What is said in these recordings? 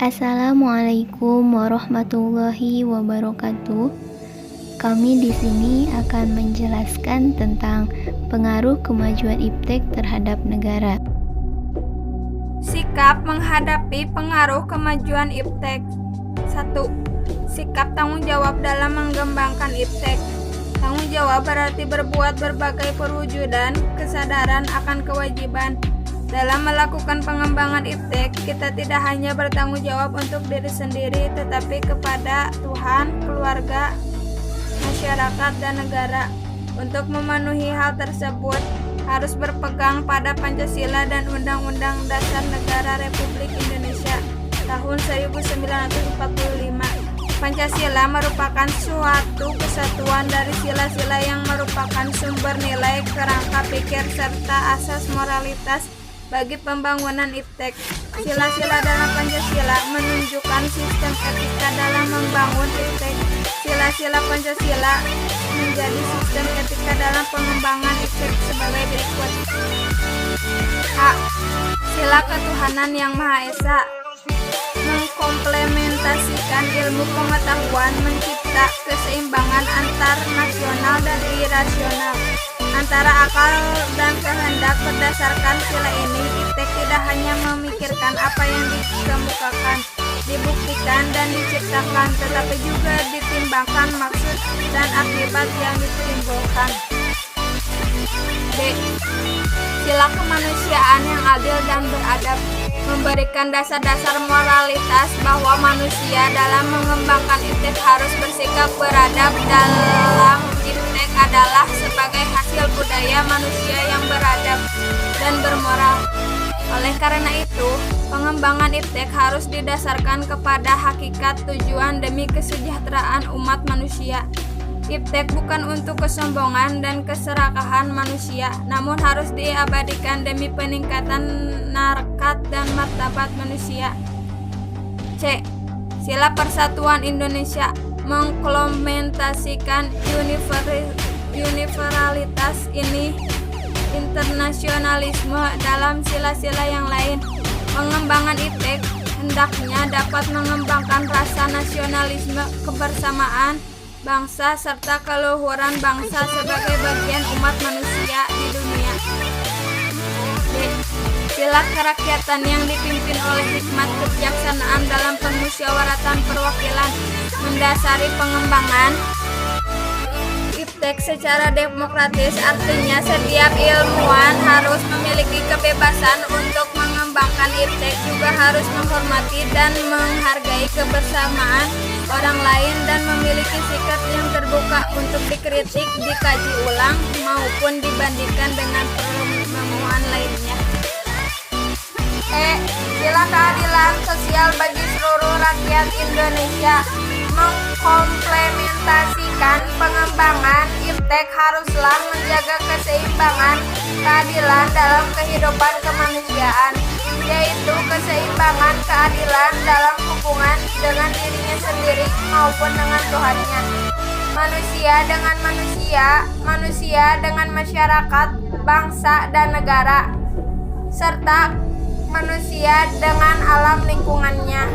Assalamualaikum warahmatullahi wabarakatuh. Kami di sini akan menjelaskan tentang pengaruh kemajuan iptek terhadap negara. Sikap menghadapi pengaruh kemajuan iptek. 1. Sikap tanggung jawab dalam mengembangkan iptek. Tanggung jawab berarti berbuat berbagai perwujudan kesadaran akan kewajiban. Dalam melakukan pengembangan iptek, kita tidak hanya bertanggung jawab untuk diri sendiri, tetapi kepada Tuhan, keluarga, masyarakat, dan negara. Untuk memenuhi hal tersebut, harus berpegang pada Pancasila dan Undang-Undang Dasar Negara Republik Indonesia tahun 1945. Pancasila merupakan suatu kesatuan dari sila-sila yang merupakan sumber nilai, kerangka pikir, serta asas moralitas bagi pembangunan iptek. Sila-sila dalam Pancasila menunjukkan sistem etika dalam membangun iptek. Sila-sila Pancasila menjadi sistem etika dalam pengembangan iptek sebagai berikut. A. Sila ketuhanan yang Maha Esa mengkomplementasikan ilmu pengetahuan, mencipta keseimbangan antar nasional dan irasional antara akal dan kehendak. Berdasarkan sila ini, iptek tidak hanya memikirkan apa yang dikemukakan, dibuktikan, dan diciptakan, tetapi juga ditimbangkan maksud dan akibat yang ditimbulkan. B. Sila kemanusiaan yang adil dan beradab memberikan dasar-dasar moralitas bahwa manusia dalam mengembangkan iptek harus bersikap beradab. Dalam iptek adalah sebagai hasil budaya manusia yang beradab dan bermoral. Oleh karena itu, pengembangan iptek harus didasarkan kepada hakikat tujuan demi kesejahteraan umat manusia. Iptek bukan untuk kesombongan dan keserakahan manusia, namun harus diabadikan demi peningkatan harkat dan martabat manusia. C. Sila Persatuan Indonesia mengimplementasikan universalitas ini internasionalisme dalam sila-sila yang lain. Pengembangan iptek hendaknya dapat mengembangkan rasa nasionalisme, kebersamaan bangsa, serta keluhuran bangsa sebagai bagian umat manusia di dunia. D. Sila kerakyatan yang dipimpin oleh hikmat kebijaksanaan dalam permusyawaratan perwakilan mendasari pengembangan iptek secara demokratis. Artinya setiap ilmuwan harus memiliki kebebasan untuk mengembangkan iptek, juga harus menghormati dan menghargai kebersamaan orang lain dan memiliki sikap yang terbuka untuk dikritik, dikaji ulang, maupun dibandingkan dengan penemuan lainnya. E. Sila keadilan sosial bagi seluruh rakyat Indonesia mengkomplementasikan pengembangan iptek haruslah menjaga keseimbangan keadilan dalam kehidupan kemanusiaan, yaitu keseimbangan keadilan dalam hubungan dengan dirinya sendiri maupun dengan Tuhannya, manusia dengan manusia, manusia dengan masyarakat, bangsa dan negara, serta manusia dengan alam lingkungannya.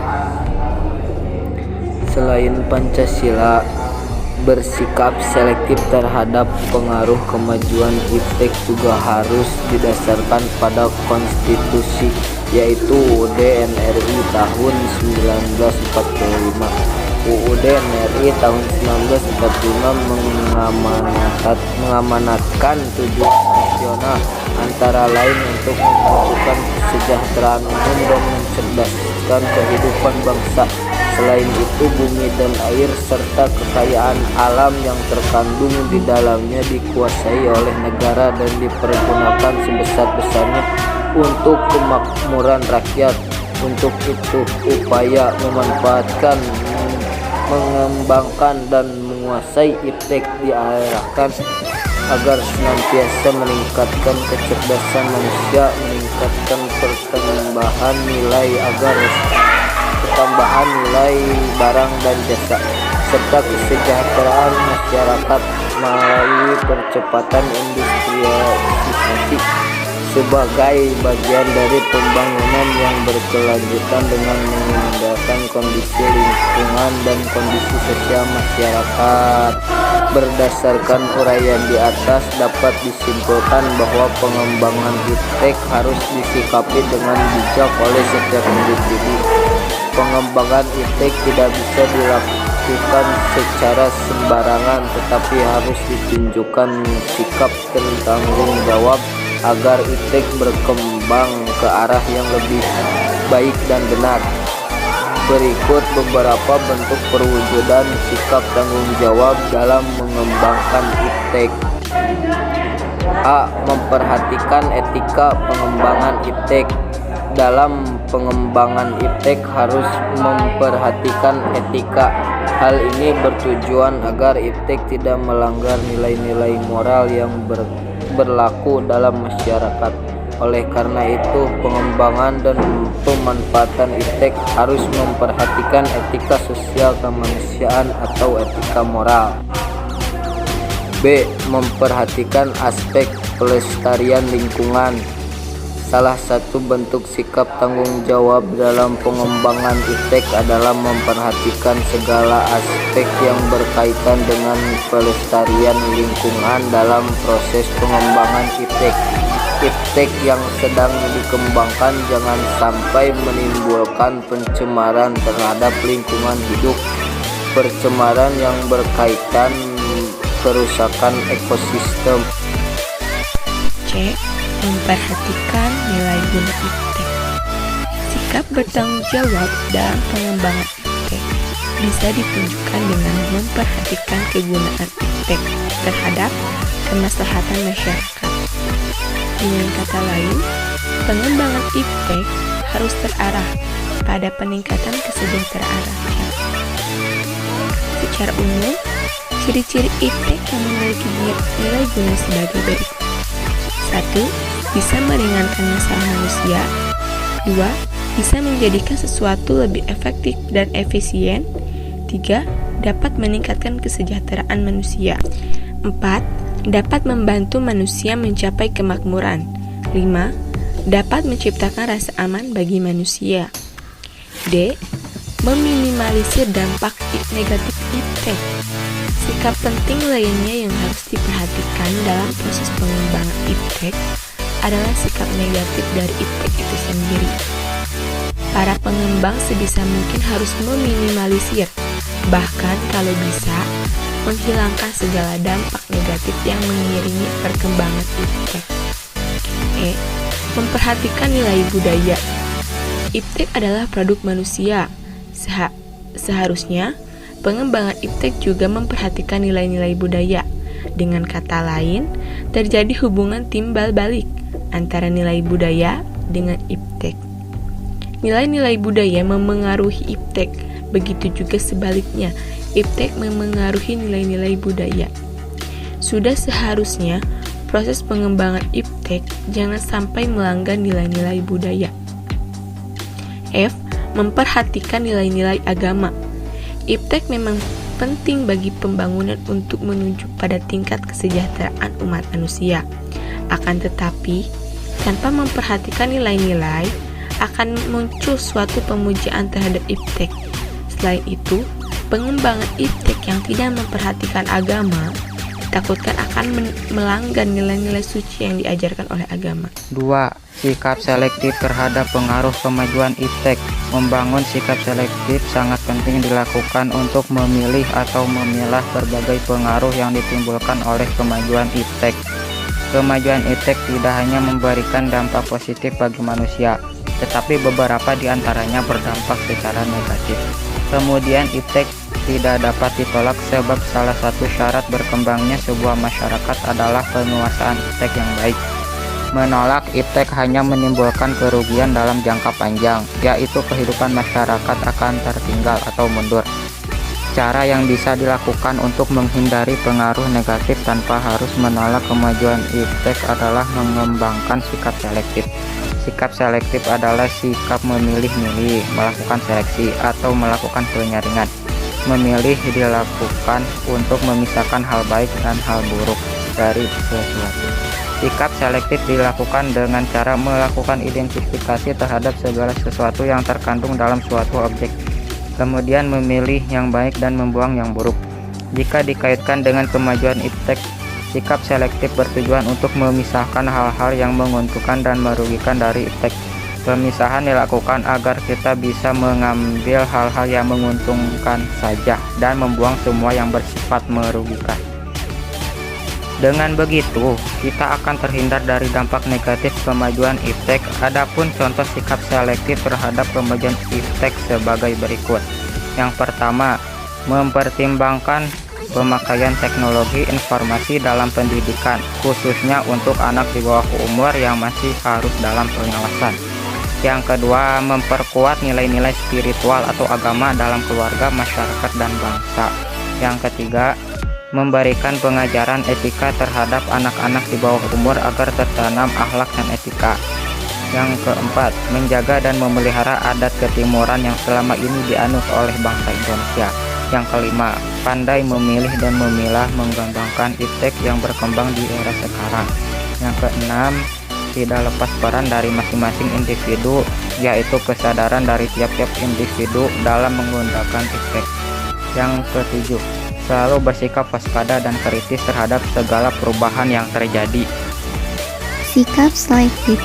Selain Pancasila, bersikap selektif terhadap pengaruh kemajuan iptek juga harus didasarkan pada konstitusi, yaitu UUD NRI tahun 1945. UUD NRI tahun 1945 mengamanatkan tujuan nasional antara lain untuk memajukan kesejahteraan umum dan mencerdaskan kehidupan bangsa. Selain itu, bumi dan air serta kekayaan alam yang terkandung di dalamnya dikuasai oleh negara dan dipergunakan sebesar-besarnya untuk kemakmuran rakyat. Untuk itu, upaya memanfaatkan, mengembangkan, dan menguasai iptek diarahkan agar senantiasa meningkatkan kecerdasan manusia, meningkatkan pertambahan nilai barang dan jasa, serta kesejahteraan masyarakat melalui percepatan industrialisasi, sebagai bagian dari pembangunan yang berkelanjutan dengan mengindahkan kondisi lingkungan dan kondisi sosial masyarakat. Berdasarkan uraian di atas, dapat disimpulkan bahwa pengembangan iptek harus disikapi dengan bijak oleh setiap individu. Pengembangan iptek tidak bisa dilakukan secara sembarangan, tetapi harus ditunjukkan sikap bertanggung jawab agar iptek berkembang ke arah yang lebih baik dan benar. Berikut beberapa bentuk perwujudan sikap tanggung jawab dalam mengembangkan iptek. A. Memperhatikan etika pengembangan iptek. Dalam pengembangan iptek harus memperhatikan etika. Hal ini bertujuan agar iptek tidak melanggar nilai-nilai moral yang berlaku dalam masyarakat. Oleh karena itu, pengembangan dan pemanfaatan iptek harus memperhatikan etika sosial kemanusiaan atau etika moral. B. Memperhatikan aspek pelestarian lingkungan. Salah satu bentuk sikap tanggung jawab dalam pengembangan iptek adalah memperhatikan segala aspek yang berkaitan dengan pelestarian lingkungan dalam proses pengembangan iptek. Iptek yang sedang dikembangkan jangan sampai menimbulkan pencemaran terhadap lingkungan hidup, pencemaran yang berkaitan kerusakan ekosistem. C. Memperhatikan nilai guna iptek. Sikap bertanggung jawab dalam pengembangan iptek bisa ditunjukkan dengan memperhatikan kegunaan iptek terhadap kemaslahatan masyarakat. Dengan kata lain, pengembangan iptek harus terarah pada peningkatan kesejahteraan rakyat. Secara umum, ciri-ciri iptek yang memiliki nilai guna sebagai berikut. 1. Bisa meringankan masalah manusia. 2. Bisa menjadikan sesuatu lebih efektif dan efisien. 3. Dapat meningkatkan kesejahteraan manusia. 4. Dapat membantu manusia mencapai kemakmuran. 5. Dapat menciptakan rasa aman bagi manusia. D. Meminimalisir dampak negatif iptek. Sikap penting lainnya yang harus diperhatikan dalam proses pengembangan iptek adalah sikap negatif dari iptek itu sendiri. Para pengembang sebisa mungkin harus meminimalisir, bahkan kalau bisa, menghilangkan segala dampak negatif yang mengiringi perkembangan iptek. E. Memperhatikan nilai budaya. Iptek adalah produk manusia. Seharusnya, pengembangan iptek juga memperhatikan nilai-nilai budaya. Dengan kata lain, terjadi hubungan timbal balik antara nilai budaya dengan iptek. Nilai-nilai budaya memengaruhi iptek, begitu juga sebaliknya, iptek memengaruhi nilai-nilai budaya. Sudah seharusnya proses pengembangan iptek jangan sampai melanggar nilai-nilai budaya. F. Memperhatikan nilai-nilai agama. Iptek memang penting bagi pembangunan untuk menuju pada tingkat kesejahteraan umat manusia. Akan tetapi, tanpa memperhatikan nilai-nilai, akan muncul suatu pemujaan terhadap iptek. Selain itu, pengembangan iptek yang tidak memperhatikan agama ditakutkan akan melanggar nilai-nilai suci yang diajarkan oleh agama. 2. Sikap selektif terhadap pengaruh kemajuan iptek. Membangun sikap selektif sangat penting dilakukan untuk memilih atau memilah berbagai pengaruh yang ditimbulkan oleh kemajuan iptek. Kemajuan iptek tidak hanya memberikan dampak positif bagi manusia, tetapi beberapa di antaranya berdampak secara negatif. Kemudian iptek tidak dapat ditolak sebab salah satu syarat berkembangnya sebuah masyarakat adalah penguasaan iptek yang baik. Menolak iptek hanya menimbulkan kerugian dalam jangka panjang, yaitu kehidupan masyarakat akan tertinggal atau mundur. Cara yang bisa dilakukan untuk menghindari pengaruh negatif tanpa harus menolak kemajuan iptek adalah mengembangkan sikap selektif. Sikap selektif adalah sikap memilih-milih, melakukan seleksi, atau melakukan penyaringan. Memilih dilakukan untuk memisahkan hal baik dan hal buruk dari sesuatu. Sikap selektif dilakukan dengan cara melakukan identifikasi terhadap segala sesuatu yang terkandung dalam suatu objek, kemudian memilih yang baik dan membuang yang buruk. Jika dikaitkan dengan kemajuan iptek, sikap selektif bertujuan untuk memisahkan hal-hal yang menguntungkan dan merugikan dari iptek. Pemisahan dilakukan agar kita bisa mengambil hal-hal yang menguntungkan saja dan membuang semua yang bersifat merugikan. Dengan begitu, kita akan terhindar dari dampak negatif kemajuan iptek. Adapun contoh sikap selektif terhadap kemajuan iptek sebagai berikut. Yang pertama, mempertimbangkan pemakaian teknologi informasi dalam pendidikan, khususnya untuk anak di bawah umur yang masih harus dalam pengawasan. Yang kedua, memperkuat nilai-nilai spiritual atau agama dalam keluarga, masyarakat, dan bangsa. Yang ketiga, memberikan pengajaran etika terhadap anak-anak di bawah umur agar tertanam akhlak dan etika. Yang keempat, menjaga dan memelihara adat ketimuran yang selama ini dianut oleh bangsa Indonesia. Yang kelima, pandai memilih dan memilah mengembangkan iptek yang berkembang di era sekarang. Yang keenam, tidak lepas peran dari masing-masing individu, yaitu kesadaran dari tiap-tiap individu dalam menggunakan iptek. Yang ketujuh, selalu bersikap waspada dan kritis terhadap segala perubahan yang terjadi. Sikap selektif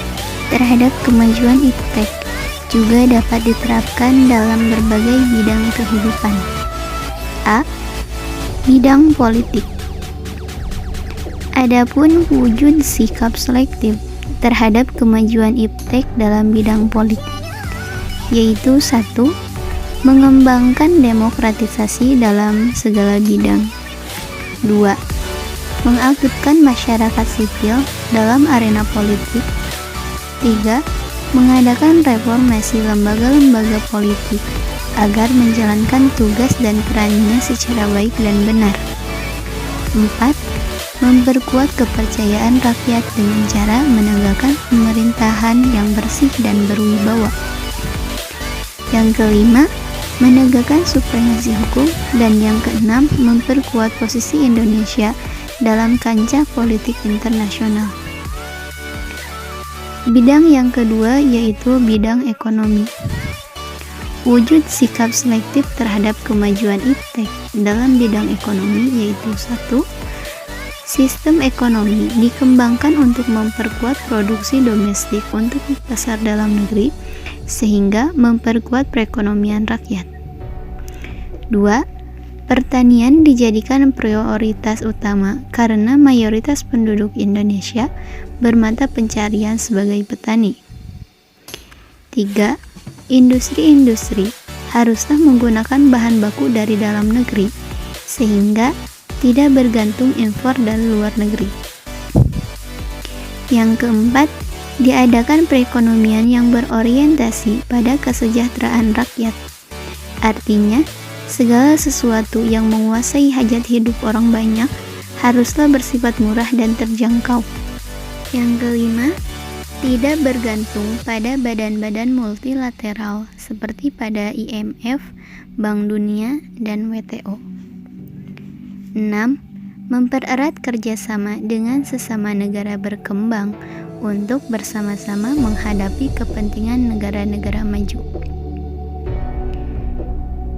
terhadap kemajuan iptek juga dapat diterapkan dalam berbagai bidang kehidupan. A. Bidang politik. Adapun wujud sikap selektif terhadap kemajuan iptek dalam bidang politik, yaitu 1. Mengembangkan demokratisasi dalam segala bidang. 2. Mengaktifkan masyarakat sipil dalam arena politik. 3. Mengadakan reformasi lembaga-lembaga politik agar menjalankan tugas dan perannya secara baik dan benar. 4. Memperkuat kepercayaan rakyat dengan cara menegakkan pemerintahan yang bersih dan berwibawa. Yang kelima, menegakkan supremasi hukum. Dan yang keenam, memperkuat posisi Indonesia dalam kancah politik internasional. Bidang yang kedua yaitu bidang ekonomi. Wujud sikap selektif terhadap kemajuan iptek dalam bidang ekonomi yaitu 1. Sistem ekonomi dikembangkan untuk memperkuat produksi domestik untuk pasar dalam negeri, sehingga memperkuat perekonomian rakyat. 2. Pertanian dijadikan prioritas utama karena mayoritas penduduk Indonesia bermata pencarian sebagai petani. 3. Industri-industri haruslah menggunakan bahan baku dari dalam negeri, sehingga tidak bergantung impor dari luar negeri. Yang keempat, diadakan perekonomian yang berorientasi pada kesejahteraan rakyat. Artinya, segala sesuatu yang menguasai hajat hidup orang banyak haruslah bersifat murah dan terjangkau. Yang kelima, tidak bergantung pada badan-badan multilateral seperti pada IMF, Bank Dunia, dan WTO. 6. Mempererat kerjasama dengan sesama negara berkembang untuk bersama-sama menghadapi kepentingan negara-negara maju.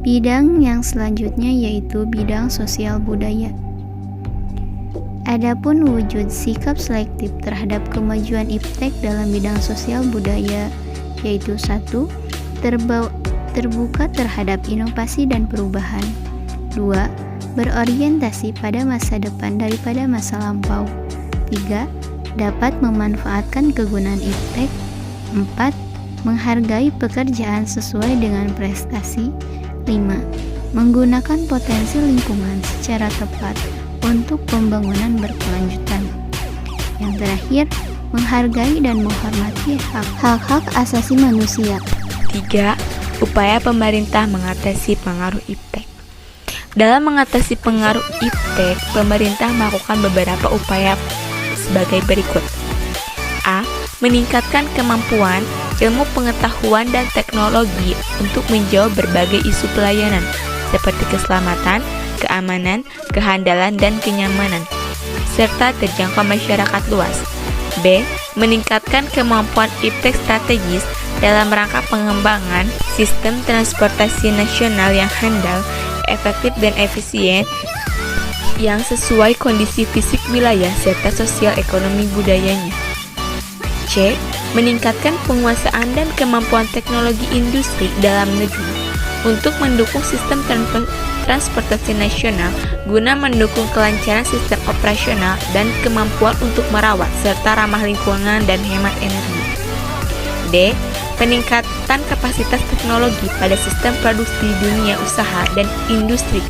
Bidang yang selanjutnya yaitu bidang sosial budaya. Adapun wujud sikap selektif terhadap kemajuan iptek dalam bidang sosial budaya yaitu 1. Terbuka terhadap inovasi dan perubahan. 2. Berorientasi pada masa depan daripada masa lampau. 3. Dapat memanfaatkan kegunaan iptek. 4. Menghargai pekerjaan sesuai dengan prestasi. 5. Menggunakan potensi lingkungan secara tepat untuk pembangunan berkelanjutan. Yang terakhir, menghargai dan menghormati hak-hak asasi manusia. 3. Upaya pemerintah mengatasi pengaruh iptek. Dalam mengatasi pengaruh iptek, pemerintah melakukan beberapa upaya sebagai berikut. A. Meningkatkan kemampuan, ilmu pengetahuan, dan teknologi untuk menjawab berbagai isu pelayanan, seperti keselamatan, keamanan, kehandalan, dan kenyamanan, serta terjangkau masyarakat luas. B. Meningkatkan kemampuan iptek strategis dalam rangka pengembangan sistem transportasi nasional yang handal, efektif dan efisien yang sesuai kondisi fisik wilayah serta sosial ekonomi budayanya. C. Meningkatkan penguasaan dan kemampuan teknologi industri dalam negeri untuk mendukung sistem transportasi nasional guna mendukung kelancaran sistem operasional dan kemampuan untuk merawat serta ramah lingkungan dan hemat energi. D. Peningkatan kapasitas teknologi pada sistem produksi dunia usaha dan industri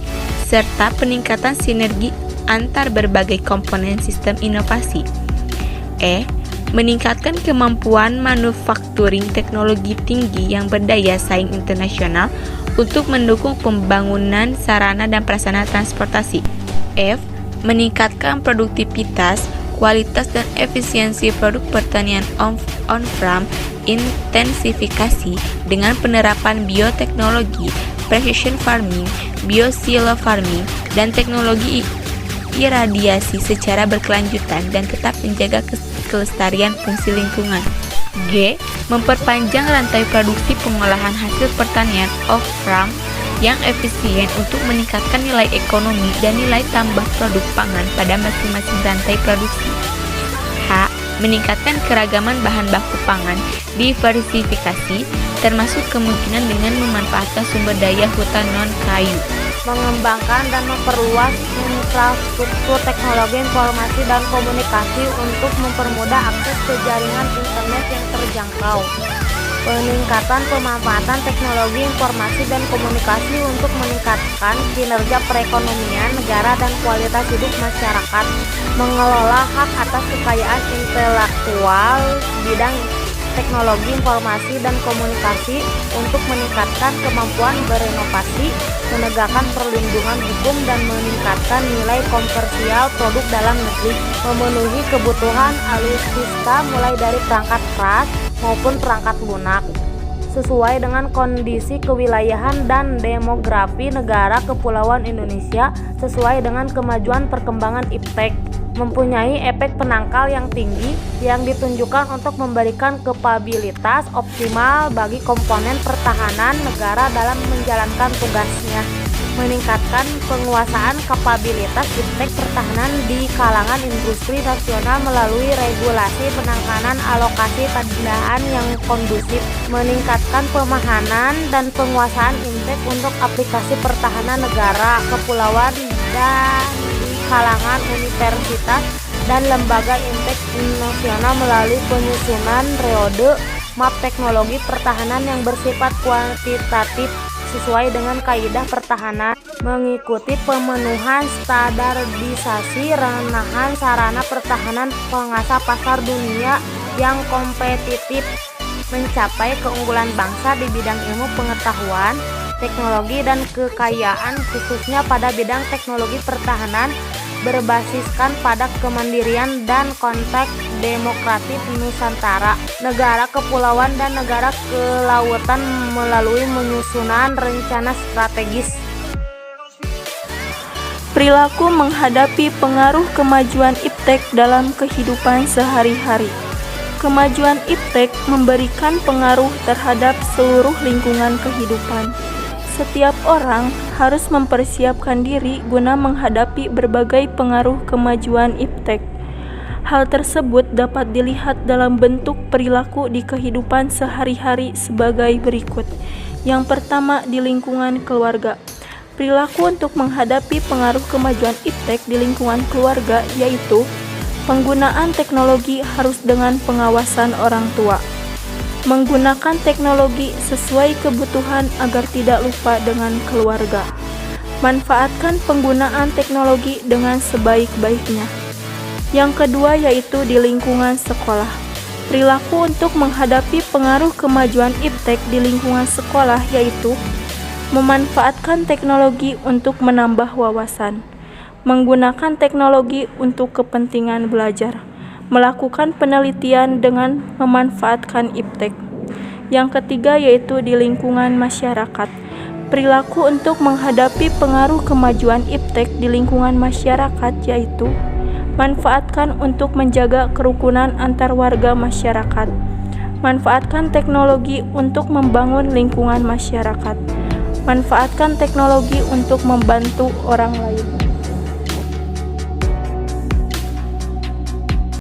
serta peningkatan sinergi antar berbagai komponen sistem inovasi. E. Meningkatkan kemampuan manufakturing teknologi tinggi yang berdaya saing internasional untuk mendukung pembangunan sarana dan prasarana transportasi. F. Meningkatkan produktivitas, kualitas dan efisiensi produk pertanian on-farm, intensifikasi dengan penerapan bioteknologi, precision farming, biosilo farming, dan teknologi iradiasi secara berkelanjutan dan tetap menjaga kelestarian fungsi lingkungan. G. Memperpanjang rantai produksi pengolahan hasil pertanian off-farm yang efisien untuk meningkatkan nilai ekonomi dan nilai tambah produk pangan pada masing-masing rantai produksi. H. Meningkatkan keragaman bahan baku pangan, diversifikasi, termasuk kemungkinan dengan memanfaatkan sumber daya hutan non-kayu. Mengembangkan dan memperluas infrastruktur teknologi informasi dan komunikasi untuk mempermudah akses ke jaringan internet yang terjangkau. Peningkatan pemanfaatan teknologi informasi dan komunikasi untuk meningkatkan kinerja perekonomian negara dan kualitas hidup masyarakat. Mengelola hak atas kekayaan intelektual bidang teknologi informasi dan komunikasi untuk meningkatkan kemampuan berinovasi, menegakkan perlindungan hukum dan meningkatkan nilai komersial produk dalam negeri, memenuhi kebutuhan alutsista mulai dari perangkat keras maupun perangkat lunak sesuai dengan kondisi kewilayahan dan demografi negara kepulauan Indonesia sesuai dengan kemajuan perkembangan iptek. Mempunyai efek penangkal yang tinggi yang ditunjukkan untuk memberikan kapabilitas optimal bagi komponen pertahanan negara dalam menjalankan tugasnya. Meningkatkan penguasaan kapabilitas iptek pertahanan di kalangan industri nasional melalui regulasi penanganan alokasi pendanaan yang kondusif. Meningkatkan pemahaman dan penguasaan iptek untuk aplikasi pertahanan negara kepulauan dan kalangan universitas dan lembaga iptek nasional melalui penyusunan periode map teknologi pertahanan yang bersifat kuantitatif sesuai dengan kaidah pertahanan, mengikuti pemenuhan standarisasi renahan sarana pertahanan pengasah pasar dunia yang kompetitif, mencapai keunggulan bangsa di bidang ilmu pengetahuan, teknologi dan kekayaan khususnya pada bidang teknologi pertahanan berbasiskan pada kemandirian dan konteks demokratis Nusantara, negara kepulauan dan negara kelautan melalui menyusunan rencana strategis. Perilaku menghadapi pengaruh kemajuan iptek dalam kehidupan sehari-hari. Kemajuan iptek memberikan pengaruh terhadap seluruh lingkungan kehidupan. Setiap orang harus mempersiapkan diri guna menghadapi berbagai pengaruh kemajuan iptek. Hal tersebut dapat dilihat dalam bentuk perilaku di kehidupan sehari-hari sebagai berikut. Yang pertama, di lingkungan keluarga. Perilaku untuk menghadapi pengaruh kemajuan iptek di lingkungan keluarga yaitu penggunaan teknologi harus dengan pengawasan orang tua. Menggunakan teknologi sesuai kebutuhan agar tidak lupa dengan keluarga. Manfaatkan penggunaan teknologi dengan sebaik-baiknya. Yang kedua yaitu di lingkungan sekolah. Perilaku untuk menghadapi pengaruh kemajuan iptek di lingkungan sekolah yaitu memanfaatkan teknologi untuk menambah wawasan. Menggunakan teknologi untuk kepentingan belajar. Melakukan penelitian dengan memanfaatkan iptek. Yang ketiga yaitu di lingkungan masyarakat. Perilaku untuk menghadapi pengaruh kemajuan iptek di lingkungan masyarakat yaitu Manfaatkan untuk menjaga kerukunan antar warga masyarakat. Manfaatkan teknologi untuk membangun lingkungan masyarakat. Manfaatkan teknologi untuk membantu orang lain.